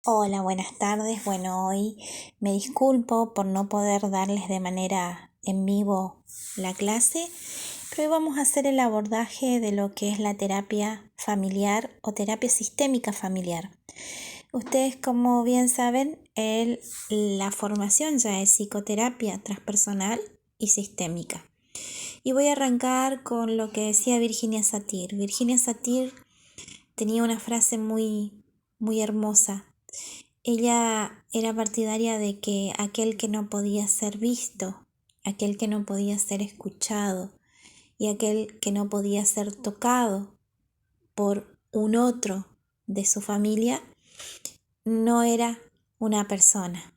Hola, buenas tardes. Bueno, hoy me disculpo por no poder darles de manera en vivo la clase, pero hoy vamos a hacer el abordaje de lo que es la terapia familiar o terapia sistémica familiar. Ustedes, como bien saben, la formación ya es psicoterapia transpersonal y sistémica. Y voy a arrancar con lo que decía Virginia Satir. Virginia Satir tenía una frase muy hermosa. Ella era partidaria de que aquel que no podía ser visto, aquel que no podía ser escuchado y aquel que no podía ser tocado por un otro de su familia, no era una persona.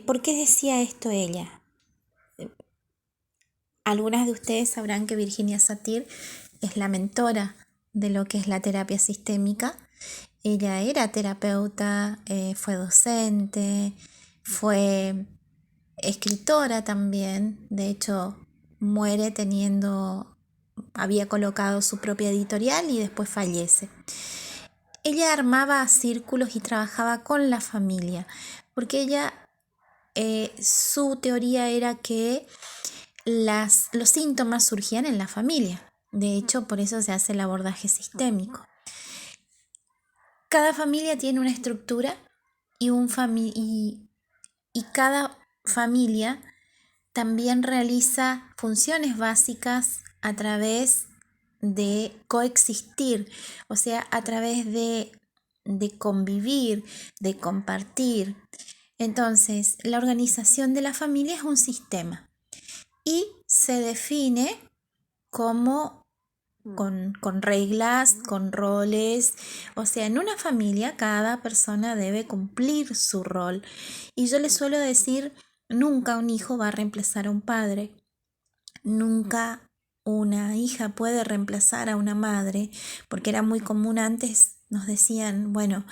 ¿Por qué decía esto ella? Algunas de ustedes sabrán que Virginia Satir es la mentora de lo que es la terapia sistémica. Ella era terapeuta, fue docente, fue escritora también. De hecho, muere había colocado su propia editorial y después fallece. Ella armaba círculos y trabajaba con la familia, porque su teoría era que los síntomas surgían en la familia. De hecho, por eso se hace el abordaje sistémico. Cada familia tiene una estructura y cada familia también realiza funciones básicas a través de coexistir, o sea, a través de convivir, de compartir. Entonces, la organización de la familia es un sistema y se define como con reglas, con roles. O sea, en una familia cada persona debe cumplir su rol. Y yo les suelo decir, nunca un hijo va a reemplazar a un padre, nunca una hija puede reemplazar a una madre, porque era muy común antes. Nos decían, bueno,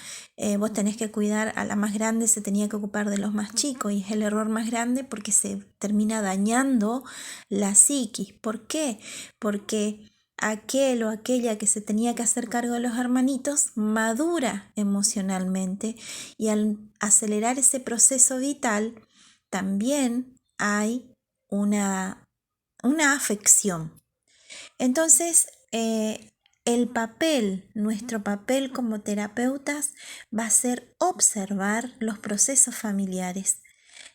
vos tenés que cuidar a la más grande, se tenía que ocupar de los más chicos, y es el error más grande porque se termina dañando la psiquis. ¿Por qué? Porque aquel o aquella que se tenía que hacer cargo de los hermanitos madura emocionalmente, y al acelerar ese proceso vital también hay una afección. Entonces, nuestro papel como terapeutas va a ser observar los procesos familiares.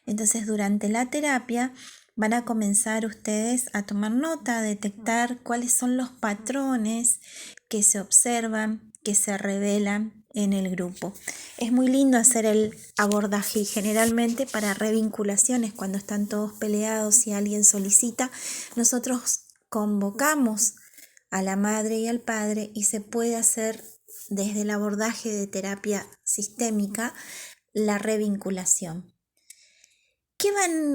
Entonces, durante la terapia van a comenzar ustedes a tomar nota, a detectar cuáles son los patrones que se observan, que se revelan en el grupo. Es muy lindo hacer el abordaje, y generalmente para revinculaciones, cuando están todos peleados y alguien solicita, nosotros convocamos a la madre y al padre y se puede hacer desde el abordaje de terapia sistémica la revinculación. ¿Qué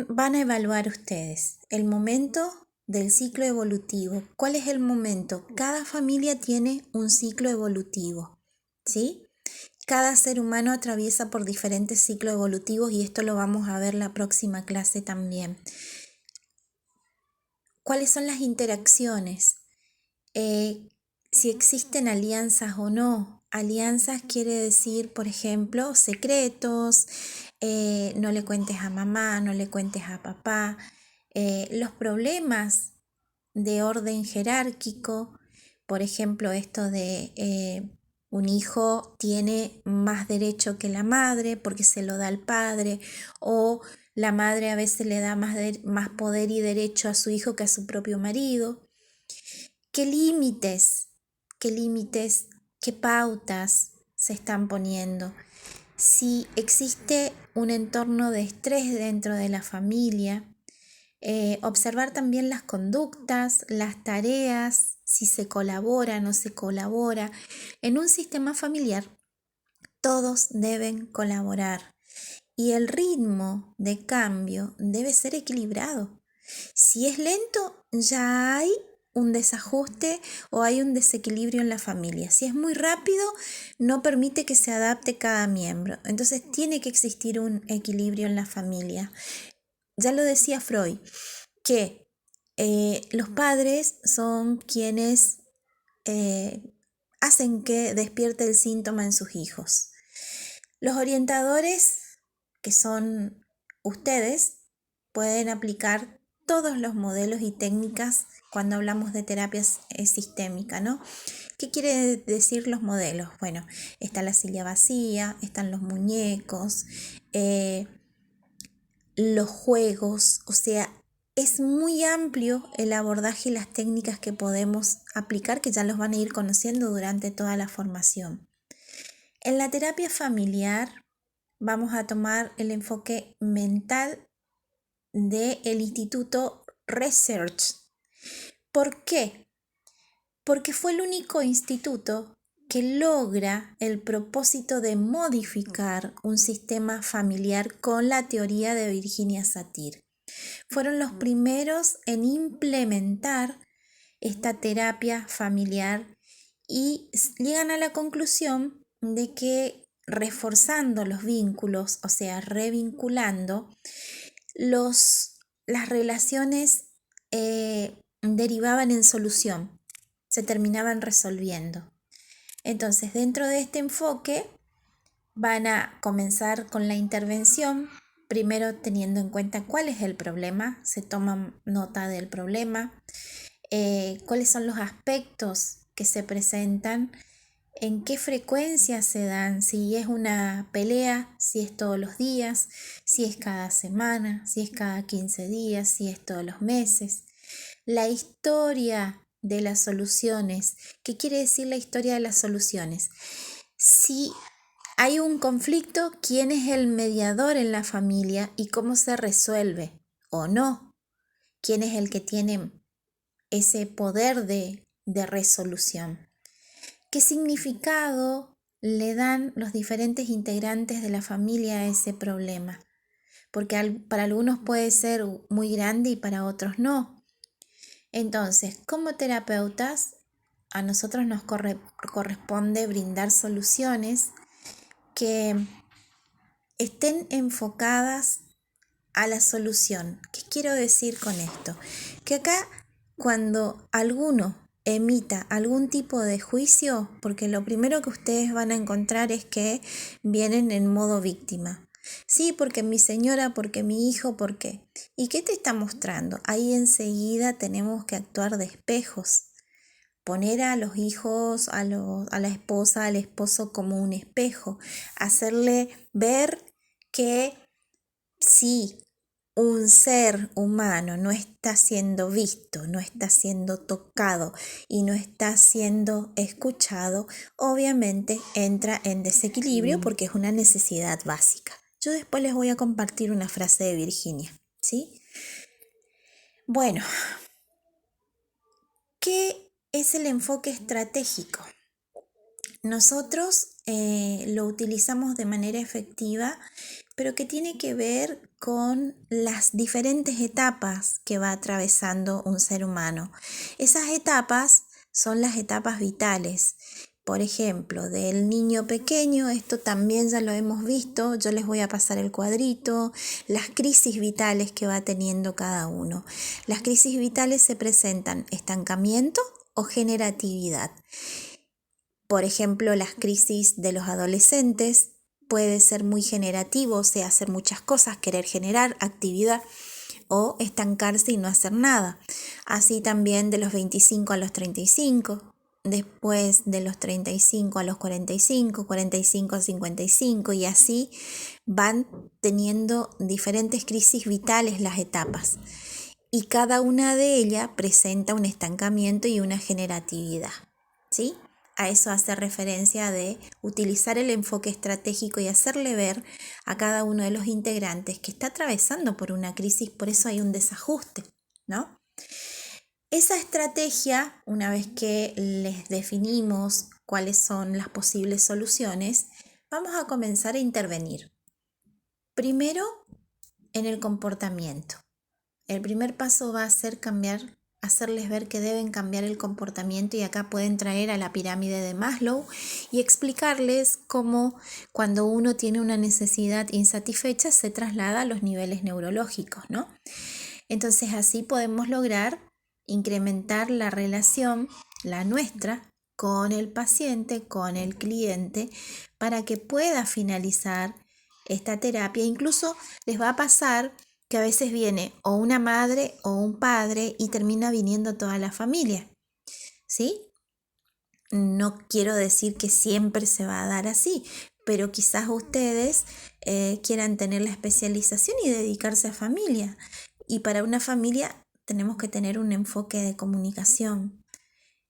van a evaluar ustedes? El momento del ciclo evolutivo. ¿Cuál es el momento? Cada familia tiene un ciclo evolutivo, ¿sí? Cada ser humano atraviesa por diferentes ciclos evolutivos, y esto lo vamos a ver la próxima clase también. ¿Cuáles son las interacciones? Si existen alianzas o no. Alianzas quiere decir, por ejemplo, secretos, no le cuentes a mamá, no le cuentes a papá. Los problemas de orden jerárquico, por ejemplo, esto de un hijo tiene más derecho que la madre porque se lo da al padre, o la madre a veces le da más poder y derecho a su hijo que a su propio marido. ¿Qué límites, qué pautas se están poniendo? Si existe un entorno de estrés dentro de la familia, observar también las conductas, las tareas, si se colabora o no se colabora. En un sistema familiar, todos deben colaborar y el ritmo de cambio debe ser equilibrado. Si es lento, ya hay un desajuste o hay un desequilibrio en la familia. Si es muy rápido, no permite que se adapte cada miembro. Entonces tiene que existir un equilibrio en la familia. Ya lo decía Freud, que los padres son quienes hacen que despierte el síntoma en sus hijos. Los orientadores, que son ustedes, pueden aplicar todos los modelos y técnicas cuando hablamos de terapia sistémica, ¿no? ¿Qué quiere decir los modelos? Bueno, está la silla vacía, están los muñecos, los juegos, o sea, es muy amplio el abordaje y las técnicas que podemos aplicar, que ya los van a ir conociendo durante toda la formación. En la terapia familiar vamos a tomar el enfoque mental del Instituto Research. ¿Por qué? Porque fue el único instituto que logra el propósito de modificar un sistema familiar con la teoría de Virginia Satir. Fueron los primeros en implementar esta terapia familiar y llegan a la conclusión de que reforzando los vínculos, o sea, revinculando, las relaciones derivaban en solución, se terminaban resolviendo. Entonces, dentro de este enfoque van a comenzar con la intervención, primero teniendo en cuenta cuál es el problema, se toma nota del problema, cuáles son los aspectos que se presentan, en qué frecuencia se dan, si es una pelea, si es todos los días, si es cada semana, si es cada 15 días, si es todos los meses. La historia de las soluciones. ¿Qué quiere decir la historia de las soluciones? Si hay un conflicto, ¿quién es el mediador en la familia y cómo se resuelve o no? ¿Quién es el que tiene ese poder de resolución? ¿Qué significado le dan los diferentes integrantes de la familia a ese problema? Porque para algunos puede ser muy grande y para otros no. Entonces, como terapeutas, a nosotros nos corresponde brindar soluciones que estén enfocadas a la solución. ¿Qué quiero decir con esto? Que acá cuando alguno emita algún tipo de juicio, porque lo primero que ustedes van a encontrar es que vienen en modo víctima. Sí, porque mi señora, porque mi hijo, porque... ¿Y qué te está mostrando? Ahí enseguida tenemos que actuar de espejos. Poner a los hijos, a la esposa, al esposo como un espejo. Hacerle ver que sí, un ser humano no está siendo visto, no está siendo tocado y no está siendo escuchado, obviamente entra en desequilibrio porque es una necesidad básica. Yo después les voy a compartir una frase de Virginia, ¿sí? Bueno, ¿qué es el enfoque estratégico? Nosotros lo utilizamos de manera efectiva, pero que tiene que ver con las diferentes etapas que va atravesando un ser humano. Esas etapas son las etapas vitales. Por ejemplo, del niño pequeño, esto también ya lo hemos visto, yo les voy a pasar el cuadrito, las crisis vitales que va teniendo cada uno. Las crisis vitales se presentan estancamiento o generatividad. Por ejemplo, las crisis de los adolescentes puede ser muy generativo, o sea, hacer muchas cosas, querer generar actividad o estancarse y no hacer nada. Así también de los 25 a los 35, después de los 35 a los 45, 45 a 55 y así van teniendo diferentes crisis vitales las etapas. Y cada una de ellas presenta un estancamiento y una generatividad, ¿sí? A eso hace referencia de utilizar el enfoque estratégico y hacerle ver a cada uno de los integrantes que está atravesando por una crisis, por eso hay un desajuste, ¿no? Esa estrategia, una vez que les definimos cuáles son las posibles soluciones, vamos a comenzar a intervenir. Primero, en el comportamiento. El primer paso va a ser hacerles ver que deben cambiar el comportamiento y acá pueden traer a la pirámide de Maslow y explicarles cómo cuando uno tiene una necesidad insatisfecha se traslada a los niveles neurológicos, ¿no? Entonces así podemos lograr incrementar la relación, la nuestra, con el paciente, con el cliente, para que pueda finalizar esta terapia. Incluso les va a pasar que a veces viene o una madre o un padre y termina viniendo toda la familia, ¿sí? No quiero decir que siempre se va a dar así, pero quizás ustedes quieran tener la especialización y dedicarse a familia. Y para una familia tenemos que tener un enfoque de comunicación.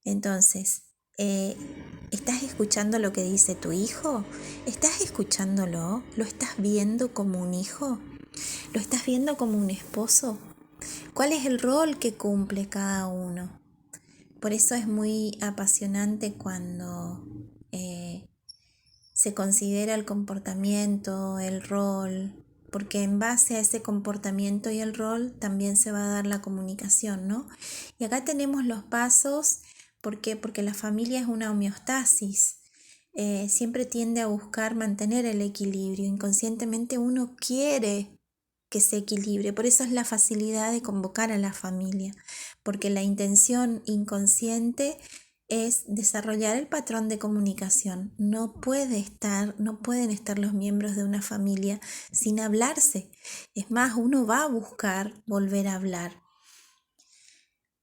Entonces, ¿estás escuchando lo que dice tu hijo? ¿Estás escuchándolo? ¿Lo estás viendo como un hijo? ¿Lo estás viendo como un esposo? ¿Cuál es el rol que cumple cada uno? Por eso es muy apasionante cuando se considera el comportamiento, el rol, porque en base a ese comportamiento y el rol también se va a dar la comunicación, ¿no? Y acá tenemos los pasos. ¿Por qué? Porque la familia es una homeostasis. Siempre tiende a buscar mantener el equilibrio. Inconscientemente uno quiere que se equilibre. Por eso es la facilidad de convocar a la familia, porque la intención inconsciente es desarrollar el patrón de comunicación. No pueden estar los miembros de una familia sin hablarse. Es más, uno va a buscar volver a hablar.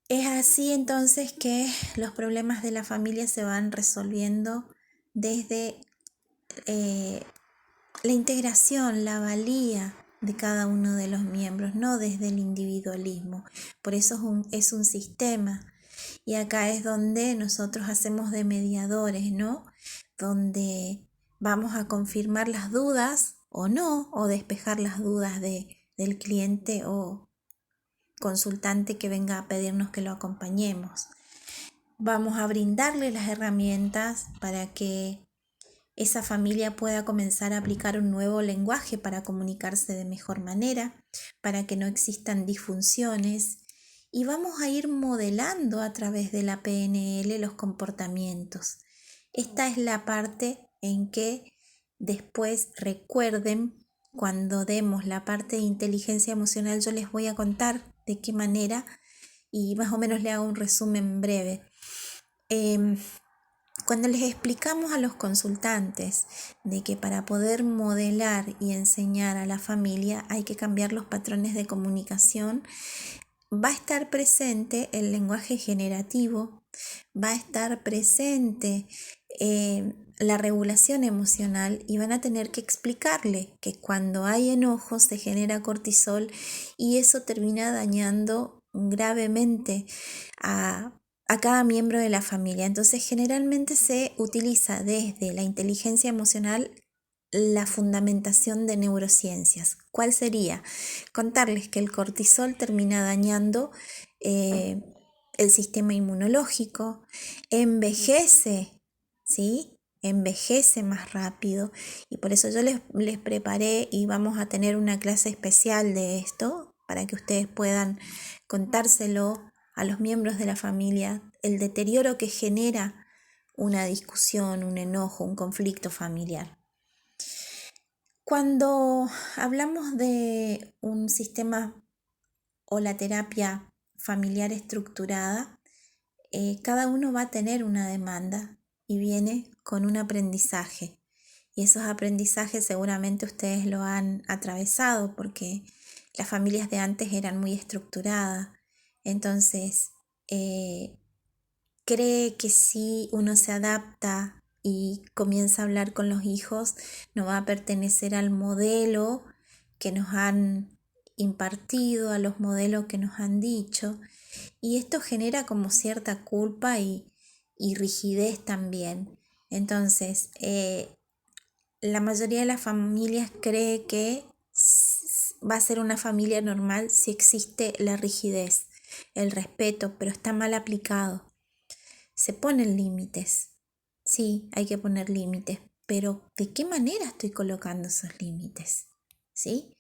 Es así entonces que los problemas de la familia se van resolviendo desde la integración, la valía de cada uno de los miembros, no desde el individualismo. Por eso es un sistema. Y acá es donde nosotros hacemos de mediadores, ¿no? Donde vamos a confirmar las dudas o no, o despejar las dudas del cliente o consultante que venga a pedirnos que lo acompañemos. Vamos a brindarle las herramientas para que esa familia pueda comenzar a aplicar un nuevo lenguaje para comunicarse de mejor manera, para que no existan disfunciones, y vamos a ir modelando a través de la PNL los comportamientos. Esta es la parte en que después recuerden, cuando demos la parte de inteligencia emocional, yo les voy a contar de qué manera y más o menos le hago un resumen breve. Cuando les explicamos a los consultantes de que para poder modelar y enseñar a la familia hay que cambiar los patrones de comunicación, va a estar presente el lenguaje generativo, va a estar presente la regulación emocional, y van a tener que explicarle que cuando hay enojo se genera cortisol y eso termina dañando gravemente a cada miembro de la familia. Entonces generalmente se utiliza desde la inteligencia emocional la fundamentación de neurociencias. ¿Cuál sería? Contarles que el cortisol termina dañando el sistema inmunológico, envejece, ¿sí? Envejece más rápido, y por eso yo les preparé y vamos a tener una clase especial de esto para que ustedes puedan contárselo a los miembros de la familia, el deterioro que genera una discusión, un enojo, un conflicto familiar. Cuando hablamos de un sistema o la terapia familiar estructurada, cada uno va a tener una demanda y viene con un aprendizaje. Y esos aprendizajes seguramente ustedes lo han atravesado porque las familias de antes eran muy estructuradas. Entonces, cree que si uno se adapta y comienza a hablar con los hijos, no va a pertenecer al modelo que nos han impartido, a los modelos que nos han dicho, y esto genera como cierta culpa y rigidez también. Entonces, la mayoría de las familias cree que va a ser una familia normal si existe la rigidez, el respeto, pero está mal aplicado. Se ponen límites, sí, hay que poner límites, pero ¿de qué manera estoy colocando esos límites? ¿Sí?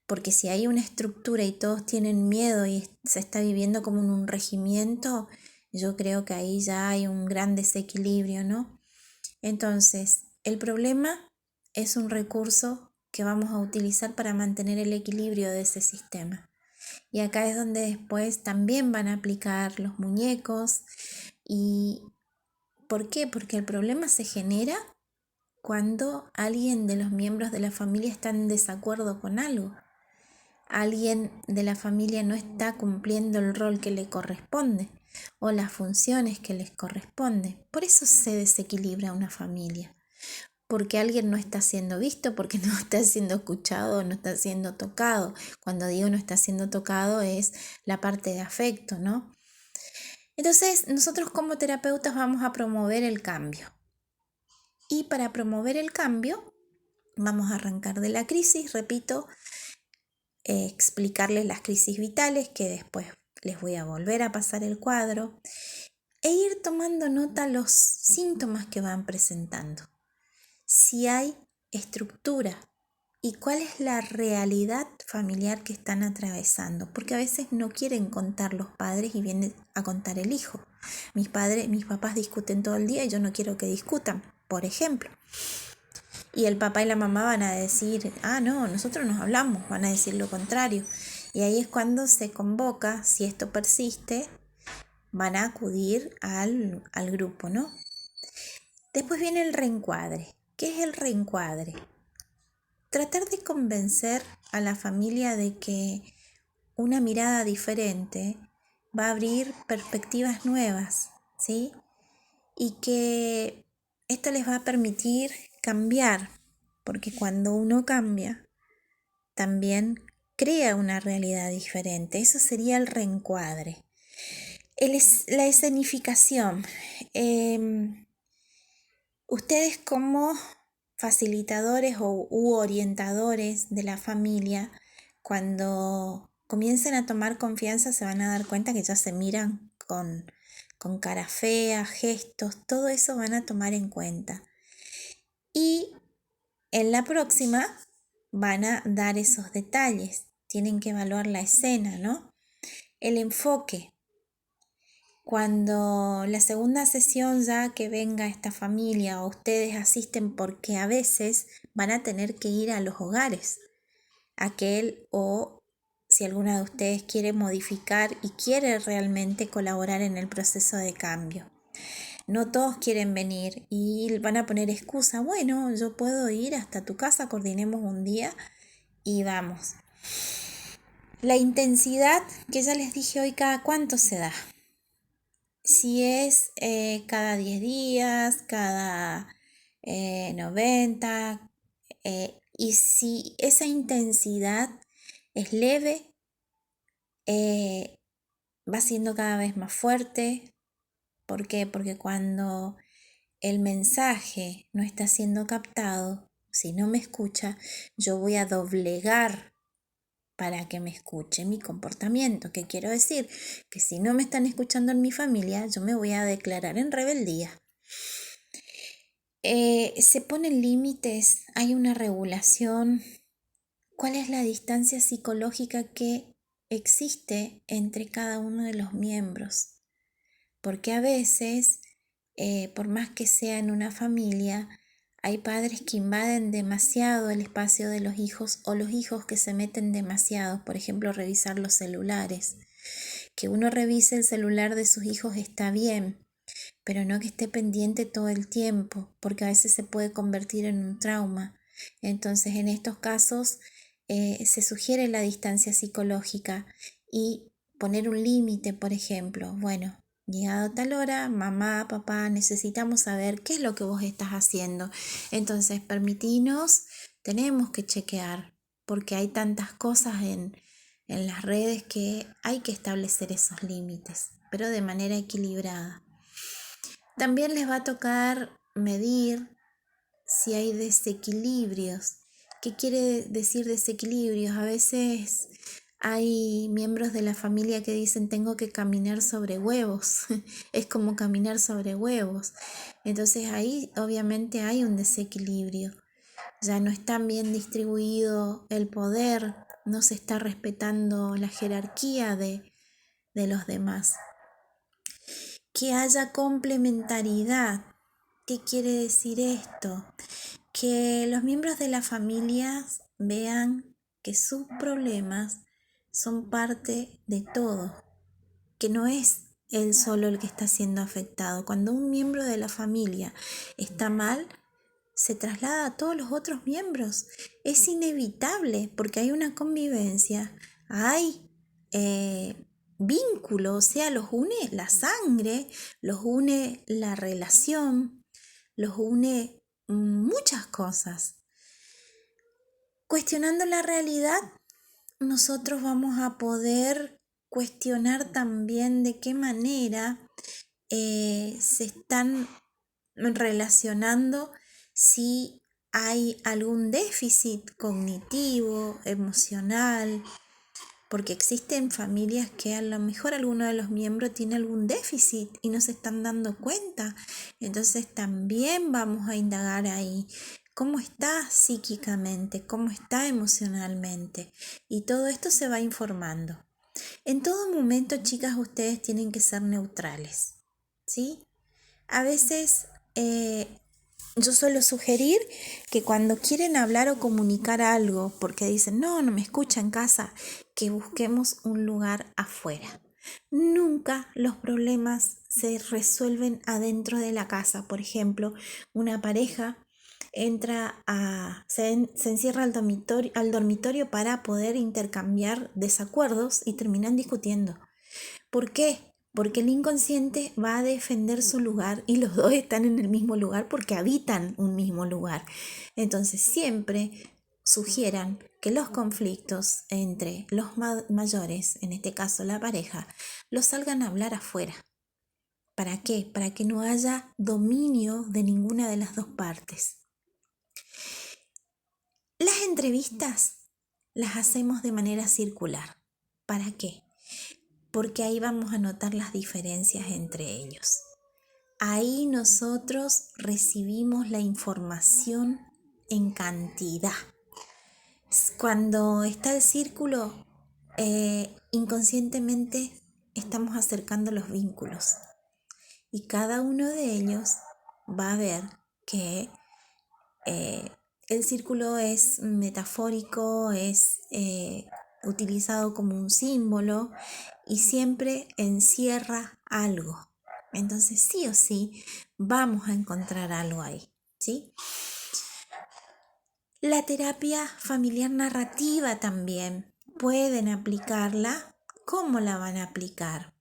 Porque si hay una estructura y todos tienen miedo y se está viviendo como en un regimiento, yo creo que ahí ya hay un gran desequilibrio, ¿no? Entonces, el problema es un recurso que vamos a utilizar para mantener el equilibrio de ese sistema. Y acá es donde después también van a aplicar los muñecos y ¿Por qué? Porque el problema se genera cuando alguien de los miembros de la familia está en desacuerdo con algo. Alguien de la familia no está cumpliendo el rol que le corresponde o las funciones que les corresponde. Por eso se desequilibra una familia. Porque alguien no está siendo visto, porque no está siendo escuchado, no está siendo tocado. Cuando digo no está siendo tocado es la parte de afecto, ¿no? Entonces, nosotros como terapeutas vamos a promover el cambio. Y para promover el cambio, vamos a arrancar de la crisis, repito, explicarles las crisis vitales, que después les voy a volver a pasar el cuadro, e ir tomando nota los síntomas que van presentando. Si hay estructura y cuál es la realidad familiar que están atravesando, porque a veces no quieren contar los padres y viene a contar el hijo. Mis papás discuten todo el día y yo no quiero que discutan, por ejemplo. Y el papá y la mamá van a decir, no, nosotros nos hablamos, van a decir lo contrario. Y ahí es cuando se convoca, si esto persiste, van a acudir al grupo, ¿no? Después viene el reencuadre. ¿Qué es el reencuadre? Tratar de convencer a la familia de que una mirada diferente va a abrir perspectivas nuevas, ¿sí? Y que esto les va a permitir cambiar, porque cuando uno cambia, también crea una realidad diferente. Eso sería el reencuadre. La escenificación. Ustedes como facilitadores u orientadores de la familia, cuando comiencen a tomar confianza se van a dar cuenta que ya se miran con cara fea, gestos, todo eso van a tomar en cuenta. Y en la próxima van a dar esos detalles, tienen que evaluar la escena, ¿no? El enfoque. Cuando la segunda sesión ya que venga esta familia o ustedes asisten, porque a veces van a tener que ir a los hogares, o si alguna de ustedes quiere modificar y quiere realmente colaborar en el proceso de cambio. No todos quieren venir y van a poner excusa. Bueno, yo puedo ir hasta tu casa, coordinemos un día y vamos. La intensidad que ya les dije hoy, ¿cada cuánto se da? Si es cada 10 días, cada 90, y si esa intensidad es leve, va siendo cada vez más fuerte. ¿Por qué? Porque cuando el mensaje no está siendo captado, si no me escucha, yo voy a doblegar para que me escuche mi comportamiento. ¿Qué quiero decir? Que si no me están escuchando en mi familia, yo me voy a declarar en rebeldía. Se ponen límites, hay una regulación. ¿Cuál es la distancia psicológica que existe entre cada uno de los miembros? Porque a veces, por más que sea en una familia, hay padres que invaden demasiado el espacio de los hijos o los hijos que se meten demasiado, por ejemplo, revisar los celulares. Que uno revise el celular de sus hijos está bien, pero no que esté pendiente todo el tiempo, porque a veces se puede convertir en un trauma. Entonces, en estos casos, se sugiere la distancia psicológica y poner un límite, por ejemplo. Bueno, llegado tal hora, mamá, papá, necesitamos saber qué es lo que vos estás haciendo. Entonces, permitinos, tenemos que chequear, porque hay tantas cosas en las redes que hay que establecer esos límites, pero de manera equilibrada. También les va a tocar medir si hay desequilibrios. ¿Qué quiere decir desequilibrios? A veces hay miembros de la familia que dicen tengo que caminar sobre huevos. Es como caminar sobre huevos. Entonces ahí obviamente hay un desequilibrio. Ya no está bien distribuido el poder, no se está respetando la jerarquía de los demás. Que haya complementariedad. ¿Qué quiere decir esto? Que los miembros de la familia vean que sus problemas son parte de todo, que no es él solo el que está siendo afectado. Cuando un miembro de la familia está mal, se traslada a todos los otros miembros. Es inevitable porque hay una convivencia, hay vínculo, o sea, los une la sangre, los une la relación, los une muchas cosas. Cuestionando la realidad, nosotros vamos a poder cuestionar también de qué manera se están relacionando, si hay algún déficit cognitivo, emocional, porque existen familias que a lo mejor alguno de los miembros tiene algún déficit y no se están dando cuenta. Entonces también vamos a indagar ahí cómo está psíquicamente, cómo está emocionalmente, y todo esto se va informando. En todo momento, chicas, ustedes tienen que ser neutrales, ¿sí? A veces yo suelo sugerir que cuando quieren hablar o comunicar algo, porque dicen, no me escucha en casa, que busquemos un lugar afuera. Nunca los problemas se resuelven adentro de la casa. Por ejemplo, una pareja se encierra al dormitorio para poder intercambiar desacuerdos y terminan discutiendo. ¿Por qué? Porque el inconsciente va a defender su lugar y los dos están en el mismo lugar porque habitan un mismo lugar. Entonces siempre sugieran que los conflictos entre los mayores, en este caso la pareja, los salgan a hablar afuera. ¿Para qué? Para que no haya dominio de ninguna de las dos partes. Las entrevistas las hacemos de manera circular. ¿Para qué? Porque ahí vamos a notar las diferencias entre ellos. Ahí nosotros recibimos la información en cantidad. Cuando está el círculo, inconscientemente estamos acercando los vínculos y cada uno de ellos va a ver que el círculo es metafórico, es utilizado como un símbolo y siempre encierra algo. Entonces sí o sí vamos a encontrar algo ahí, ¿sí? La terapia familiar narrativa también pueden aplicarla. ¿Cómo la van a aplicar?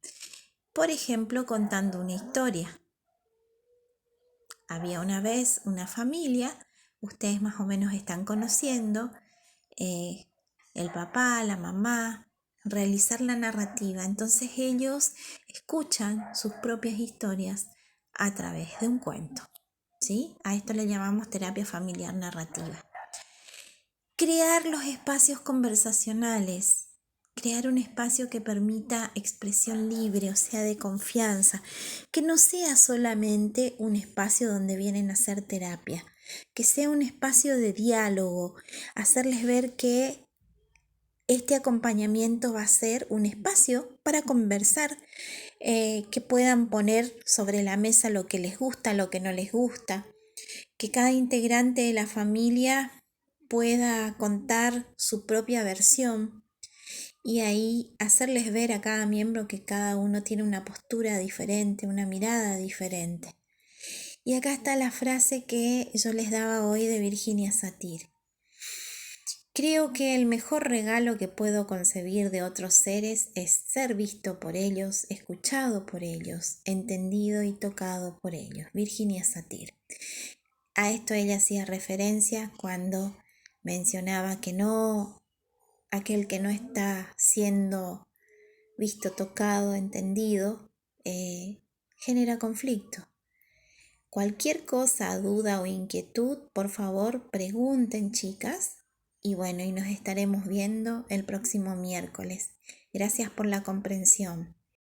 Por ejemplo, contando una historia. Había una vez una familia, ustedes más o menos están conociendo, el papá, la mamá, realizar la narrativa. Entonces ellos escuchan sus propias historias a través de un cuento, ¿sí? A esto le llamamos terapia familiar narrativa. Crear los espacios conversacionales, crear un espacio que permita expresión libre, o sea, de confianza, que no sea solamente un espacio donde vienen a hacer terapia, que sea un espacio de diálogo, hacerles ver que este acompañamiento va a ser un espacio para conversar, que puedan poner sobre la mesa lo que les gusta, lo que no les gusta, que cada integrante de la familia pueda contar su propia versión y ahí hacerles ver a cada miembro que cada uno tiene una postura diferente, una mirada diferente. Y acá está la frase que yo les daba hoy de Virginia Satir. Creo que el mejor regalo que puedo concebir de otros seres es ser visto por ellos, escuchado por ellos, entendido y tocado por ellos. Virginia Satir. A esto ella hacía referencia cuando mencionaba que no, aquel que no está siendo visto, tocado, entendido, genera conflicto. Cualquier cosa, duda o inquietud, por favor pregunten, chicas. Y bueno, y nos estaremos viendo el próximo miércoles. Gracias por la comprensión.